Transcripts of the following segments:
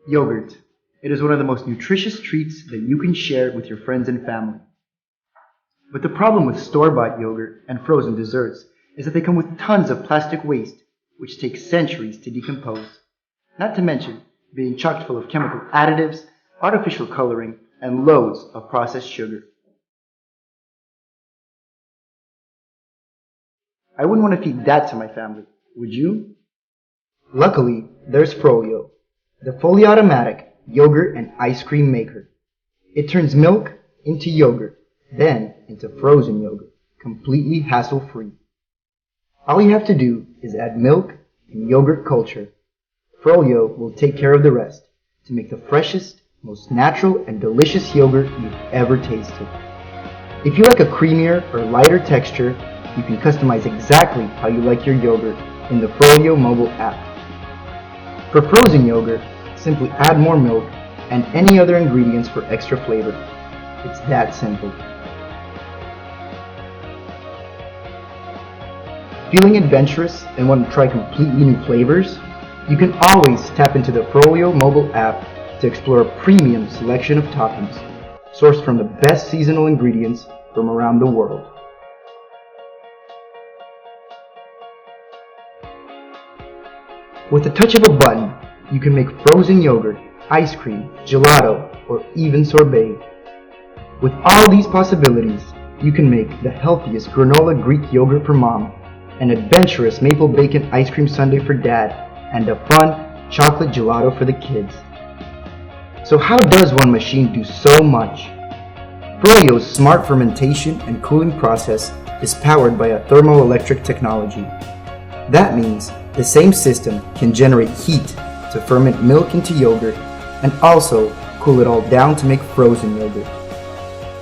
Yogurt. It is one of the most nutritious treats that you can share with your friends and family. But the problem with store-bought yogurt and frozen desserts is that they come with tons of plastic waste, which takes centuries to decompose. Not to mention being chock full of chemical additives, artificial coloring, and loads of processed sugar. I wouldn't want to feed that to my family, would you? Luckily, there's Frolyo, the fully automatic yogurt and ice cream maker. It turns milk into yogurt, then into frozen yogurt, completely hassle-free. All you have to do is add milk and yogurt culture. Frolyo will take care of the rest to make the freshest, most natural and delicious yogurt you've ever tasted. If you like a creamier or lighter texture, you can customize exactly how you like your yogurt in the Frolyo mobile app. For frozen yogurt, simply add more milk and any other ingredients for extra flavor. It's that simple. Feeling adventurous and want to try completely new flavors? You can always tap into the Frolyo mobile app to explore a premium selection of toppings, sourced from the best seasonal ingredients from around the world. With the touch of a button, you can make frozen yogurt, ice cream, gelato, or even sorbet. With all these possibilities, you can make the healthiest granola Greek yogurt for mom, an adventurous maple bacon ice cream sundae for dad, and a fun chocolate gelato for the kids. So how does one machine do so much? Frolyo's smart fermentation and cooling process is powered by a thermoelectric technology. That means the same system can generate heat to ferment milk into yogurt and also cool it all down to make frozen yogurt.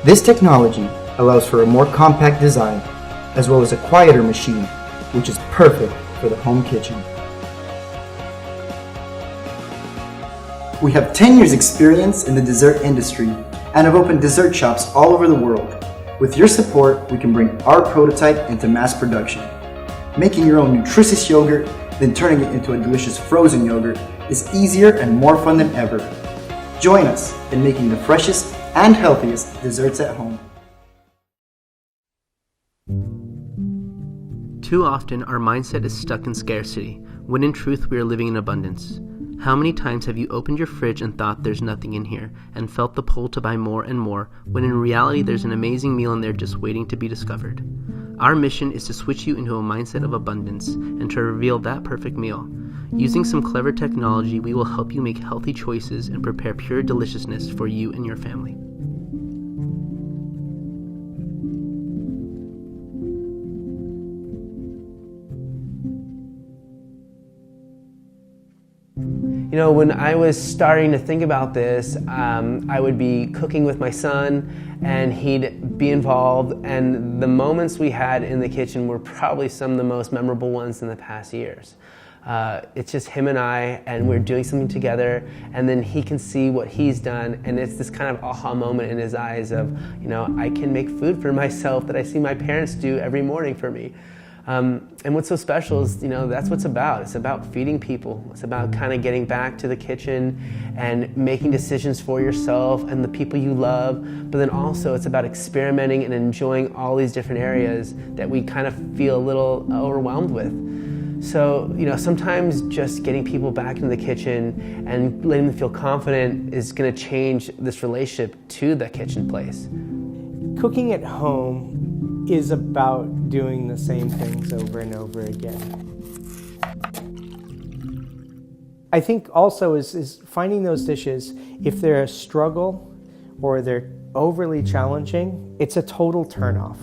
This technology allows for a more compact design as well as a quieter machine, which is perfect for the home kitchen. We have 10 years experience in the dessert industry and have opened dessert shops all over the world. With your support, we can bring our prototype into mass production. Making your own nutritious yogurt, then turning it into a delicious frozen yogurt is easier and more fun than ever. Join us in making the freshest and healthiest desserts at home. Too often, our mindset is stuck in scarcity, when in truth we are living in abundance. How many times have you opened your fridge and thought there's nothing in here, and felt the pull to buy more and more, when in reality there's an amazing meal in there just waiting to be discovered? Our mission is to switch you into a mindset of abundance, and to reveal that perfect meal. Using some clever technology, we will help you make healthy choices and prepare pure deliciousness for you and your family. You know, when I was starting to think about this, I would be cooking with my son and he'd be involved, and the moments we had in the kitchen were probably some of the most memorable ones in the past years. It's just him and I, and we're doing something together, and then he can see what he's done, and it's this kind of aha moment in his eyes of, you know, I can make food for myself that I see my parents do every morning for me. And what's so special is, you know, that's what it's about. It's about feeding people. It's about kind of getting back to the kitchen and making decisions for yourself and the people you love. But then also it's about experimenting and enjoying all these different areas that we kind of feel a little overwhelmed with. So, you know, sometimes just getting people back into the kitchen and letting them feel confident is going to change this relationship to the kitchen place. Cooking at home is about doing the same things over and over again. I think also is finding those dishes, if they're a struggle or they're overly challenging, it's a total turnoff,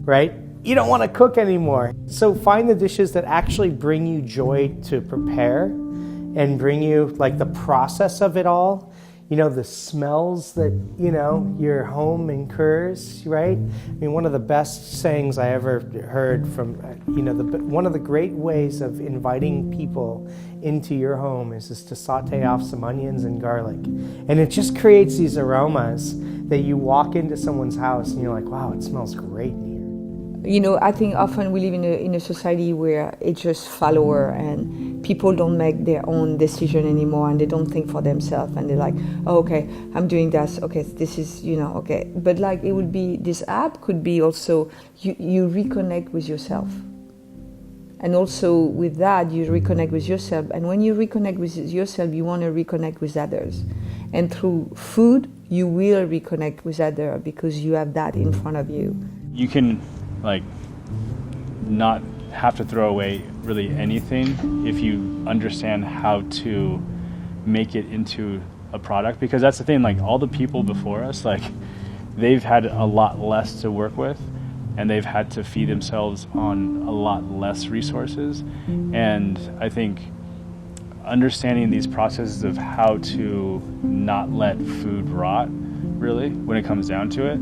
right? You don't want to cook anymore. So find the dishes that actually bring you joy to prepare and bring you like the process of it all. You know, the smells that, you know, your home incurs, right? I mean, one of the best sayings I ever heard from, you know, one of the great ways of inviting people into your home is to saute off some onions and garlic. And it just creates these aromas that you walk into someone's house and you're like, wow, it smells great in here. You know, I think often we live in a society where it's just follower and people don't make their own decision anymore, and they don't think for themselves, and they're like, oh, okay, I'm doing this, okay, this is, okay. But like, it would be, this app could be also, you reconnect with yourself. And also with that, you reconnect with yourself. And when you reconnect with yourself, you want to reconnect with others. And through food, you will reconnect with others because you have that in front of you. You can like not have to throw away really anything if you understand how to make it into a product, because that's the thing, like all the people before us, like they've had a lot less to work with and they've had to feed themselves on a lot less resources. And I think understanding these processes of how to not let food rot, really, when it comes down to it,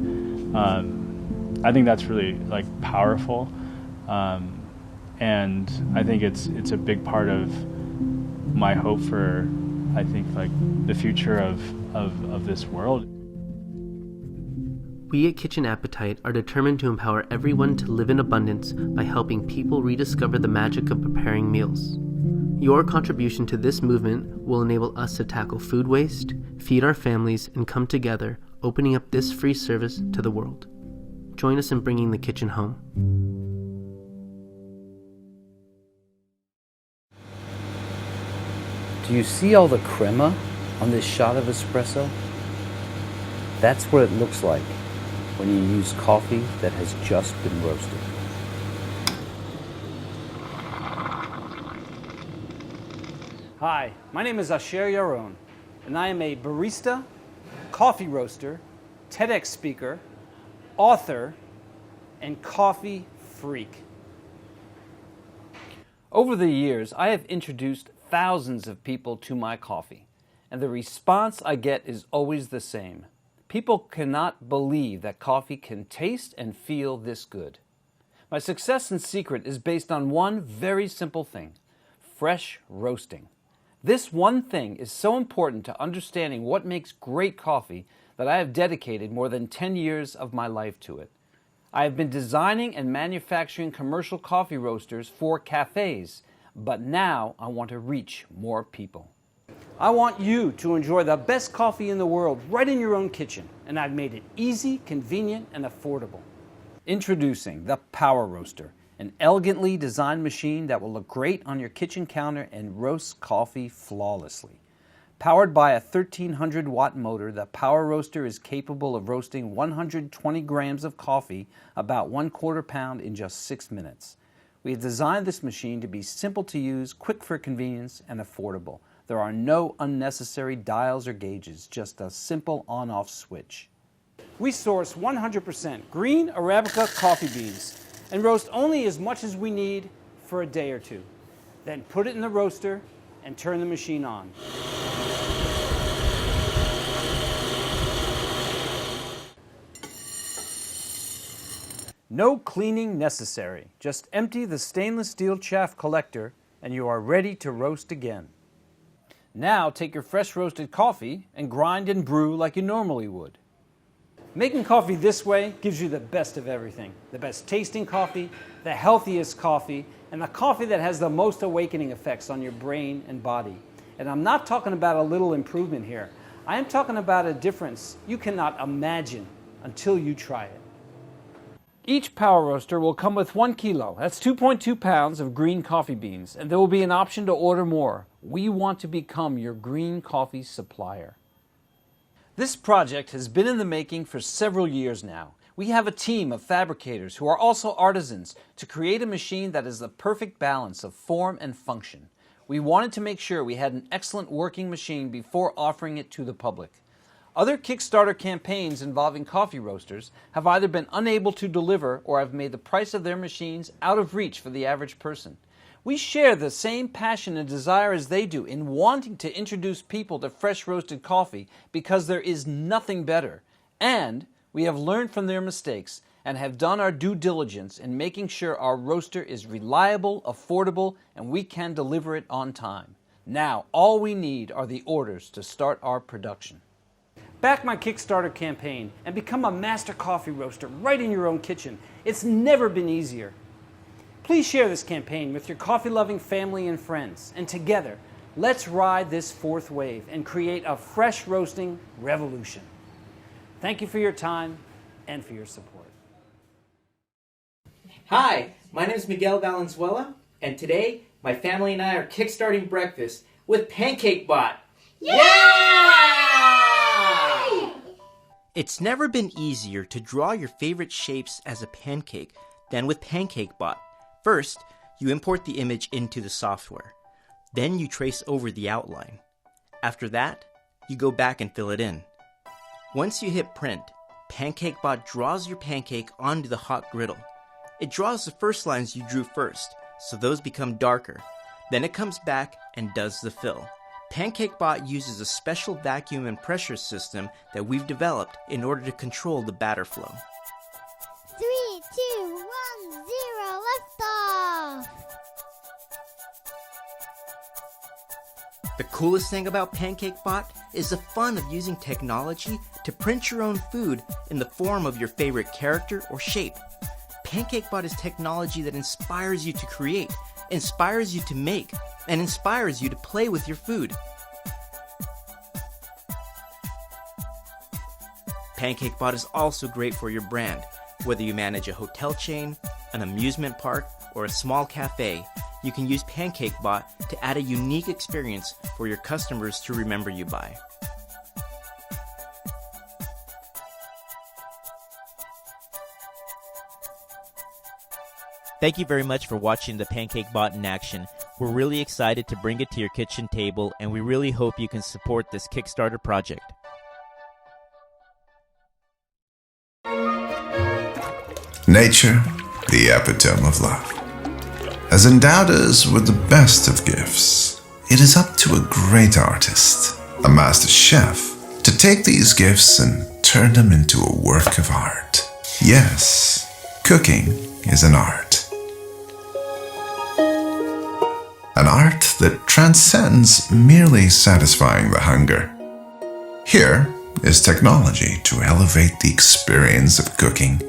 I think that's really like powerful. And I think it's a big part of my hope for, I think, like the future of this world. We at Kitchen Appetite are determined to empower everyone to live in abundance by helping people rediscover the magic of preparing meals. Your contribution to this movement will enable us to tackle food waste, feed our families, and come together, opening up this free service to the world. Join us in bringing the kitchen home. Do you see all the crema on this shot of espresso? That's what it looks like when you use coffee that has just been roasted. Hi, my name is Asher Yaron, and I am a barista, coffee roaster, TEDx speaker, author, and coffee freak. Over the years, I have introduced thousands of people to my coffee, and the response I get is always the same. People cannot believe that coffee can taste and feel this good. My success and secret is based on one very simple thing: fresh roasting. This one thing is so important to understanding what makes great coffee that I have dedicated more than 10 years of my life to it. I have been designing and manufacturing commercial coffee roasters for cafes, but now I want to reach more people. I want you to enjoy the best coffee in the world right in your own kitchen, and I've made it easy, convenient, and affordable. Introducing the Power Roaster, an elegantly designed machine that will look great on your kitchen counter and roast coffee flawlessly. Powered by a 1300-watt motor, the Power Roaster is capable of roasting 120 grams of coffee, about 1/4 pound, in just 6 minutes. We have designed this machine to be simple to use, quick for convenience, and affordable. There are no unnecessary dials or gauges, just a simple on-off switch. We source 100% green Arabica coffee beans and roast only as much as we need for a day or two. Then put it in the roaster and turn the machine on. No cleaning necessary. Just empty the stainless steel chaff collector and you are ready to roast again. Now take your fresh roasted coffee and grind and brew like you normally would. Making coffee this way gives you the best of everything. The best tasting coffee, the healthiest coffee, and the coffee that has the most awakening effects on your brain and body. And I'm not talking about a little improvement here. I am talking about a difference you cannot imagine until you try it. Each Power Roaster will come with 1 kilo, that's 2.2 pounds of green coffee beans, and there will be an option to order more. We want to become your green coffee supplier. This project has been in the making for several years now. We have a team of fabricators who are also artisans to create a machine that is the perfect balance of form and function. We wanted to make sure we had an excellent working machine before offering it to the public. Other Kickstarter campaigns involving coffee roasters have either been unable to deliver or have made the price of their machines out of reach for the average person. We share the same passion and desire as they do in wanting to introduce people to fresh roasted coffee because there is nothing better. And we have learned from their mistakes and have done our due diligence in making sure our roaster is reliable, affordable, and we can deliver it on time. Now, all we need are the orders to start our production. Back my Kickstarter campaign and become a master coffee roaster right in your own kitchen. It's never been easier. Please share this campaign with your coffee-loving family and friends, and together, let's ride this fourth wave and create a fresh roasting revolution. Thank you for your time and for your support. Hi, my name is Miguel Valenzuela, and today my family and I are kickstarting breakfast with PancakeBot. Yay! It's never been easier to draw your favorite shapes as a pancake than with PancakeBot. First, you import the image into the software. Then you trace over the outline. After that, you go back and fill it in. Once you hit print, PancakeBot draws your pancake onto the hot griddle. It draws the first lines you drew first, so those become darker. Then it comes back and does the fill. PancakeBot uses a special vacuum and pressure system that we've developed in order to control the batter flow. 3, 2, 1, 0, liftoff! The coolest thing about PancakeBot is the fun of using technology to print your own food in the form of your favorite character or shape. PancakeBot is technology that inspires you to create, inspires you to make, and inspires you to play with your food. PancakeBot is also great for your brand. Whether you manage a hotel chain, an amusement park, or a small cafe, you can use PancakeBot to add a unique experience for your customers to remember you by. Thank you very much for watching the PancakeBot in action. We're really excited to bring it to your kitchen table, and we really hope you can support this Kickstarter project. Nature, the epitome of love, has endowed us with the best of gifts. It is up to a great artist, a master chef, to take these gifts and turn them into a work of art. Yes, cooking is an art. An art that transcends merely satisfying the hunger. Here is technology to elevate the experience of cooking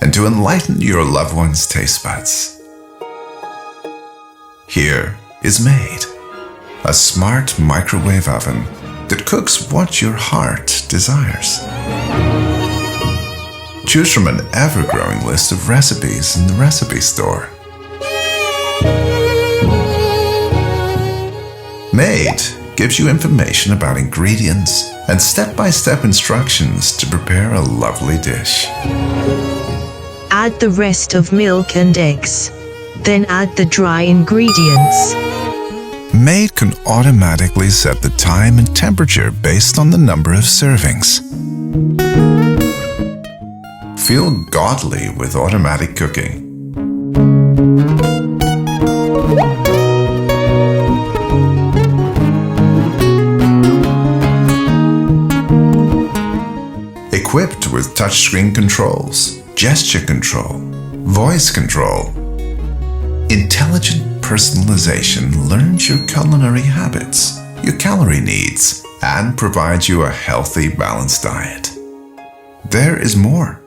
and to enlighten your loved one's taste buds. Here is MAID, a smart microwave oven that cooks what your heart desires. Choose from an ever-growing list of recipes in the recipe store. MAID gives you information about ingredients and step-by-step instructions to prepare a lovely dish. Add the rest of milk and eggs. Then add the dry ingredients. MAID can automatically set the time and temperature based on the number of servings. Feel godly with automatic cooking. Equipped with touchscreen controls, gesture control, voice control, intelligent personalization learns your culinary habits, your calorie needs, and provides you a healthy, balanced diet. There is more.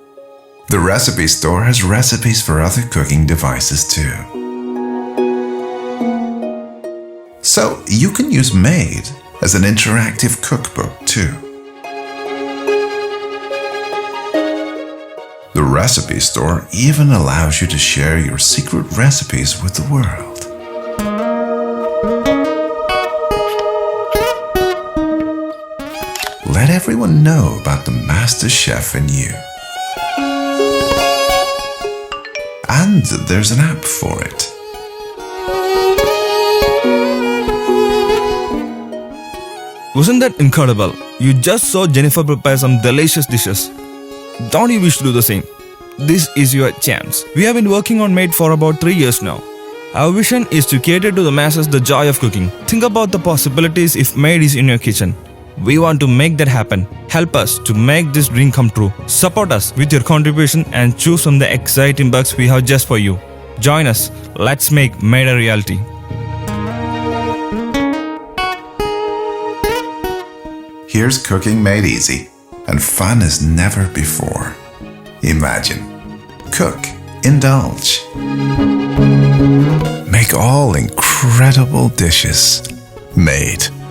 The recipe store has recipes for other cooking devices too. So you can use MAID as an interactive cookbook too. The recipe store even allows you to share your secret recipes with the world. Let everyone know about the master chef in you. And there's an app for it. Wasn't that incredible? You just saw Jennifer prepare some delicious dishes. Don't you wish to do the same? This is your chance. We have been working on MAID for about 3 years now. Our vision is to cater to the masses the joy of cooking. Think about the possibilities if MAID is in your kitchen. We want to make that happen. Help us to make this dream come true. Support us with your contribution and choose from the exciting bucks we have just for you. Join us. Let's make MAID a reality. Here's cooking made easy and fun as never before. Imagine, cook, indulge. Make all incredible dishes. MAID.